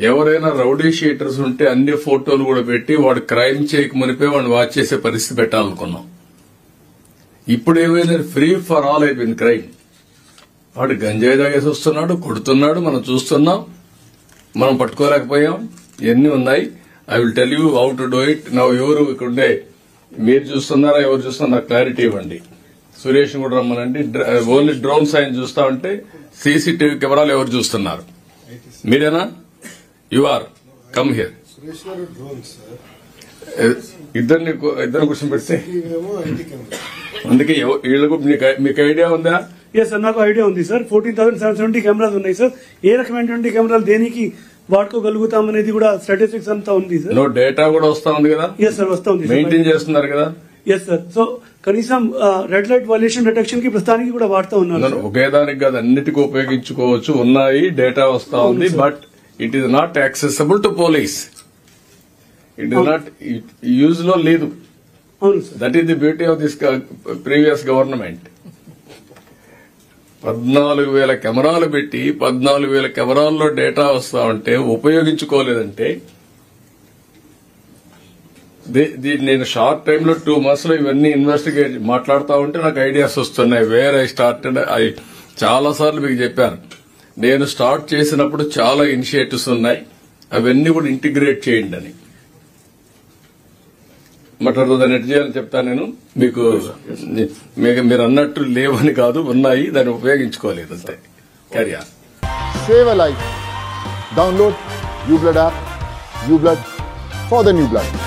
ఎవరైనా rowdy sheeters ఉంటే అన్ని ఫోటోలు కూడా పెట్టి వాడు క్రైమ్ చేయక మునిపే వాడిని వాచ్ చేసే పరిస్థితి పెట్టాలనుకున్నాం. ఇప్పుడు ఏమైనా ఫ్రీ ఫర్ ఆల్ అయిపోయింది క్రైమ్. వాడు గంజాయి తాగేసి వస్తున్నాడు, కొడుతున్నాడు, మనం చూస్తున్నాం, మనం పట్టుకోలేకపోయాం. ఇవన్నీ ఉన్నాయి. I will tell you how to do it. నా ఎవరు ఇక్కడుండే మీరు చూస్తున్నారా, ఎవరు చూస్తున్నా నాకు క్లారిటీ ఇవ్వండి. సురేష్ కూడా రమ్మనండి. ఓన్లీ డ్రోన్ సైన్ చూస్తా ఉంటే సీసీటీవీ కెమెరాలు ఎవరు చూస్తున్నారు? మీరేనా? You are come here. ఇద్దరు కూర్చొని పెడితే అందుకే వీళ్ళకు మీకు ఐడియా ఉందా? ఎస్ సార్, నాకు ఐడియా ఉంది సార్. 14,770 కెమెరాలు ఉన్నాయి సార్. ఏ రకమైనటువంటి కెమెరాలు దేనికి వాడుకోగలుగుతాం అనేది కూడా స్టాటిస్టిక్స్ అంతా ఉంది సార్. నో డేటా కూడా వస్తా ఉంది కదా? ఎస్ సార్, వస్తా ఉంది. మెయింటైన్ చేస్తున్నారు కదా? Yes sir. సో కనీసం రెడ్ లైట్ వైలేషన్ డిటెక్షన్ కి ప్రస్తుతానికి కూడా వాడుతూ ఉన్నారు. ఒకే దానికి కాదు, అన్నిటికీ ఉపయోగించుకోవచ్చు. ఉన్నాయి, డేటా వస్తా ఉంది. But it is not accessible to police. It is not use లో లేదు. అవును sir. That is the beauty of this previous government. 14,000 కెమెరాలు పెట్టి 14,000 కెమెరాల్లో డేటా వస్తా ఉంటే ఉపయోగించుకోలేదంటే నేను షార్ట్ టైమ్ లో 2 months లో ఇవన్నీ ఇన్వెస్టిగేట్ మాట్లాడుతూ ఉంటే నాకు ఐడియాస్ వస్తున్నాయి. Where I started. చాలా సార్లు మీకు చెప్పాను, నేను స్టార్ట్ చేసినప్పుడు చాలా ఇనిషియేటివ్స్ ఉన్నాయి, అవన్నీ కూడా ఇంటిగ్రేట్ చేయండి అని. మటర్ దాన్ని ఎట్ చేయాలని చెప్తాను నేను మీకు. మీరు అన్నట్టు లేవని కాదు, ఉన్నాయి, దాన్ని ఉపయోగించుకోలేదు అంతే. క్యారియా save a life. Download UBlood app. UBlood for the new blood.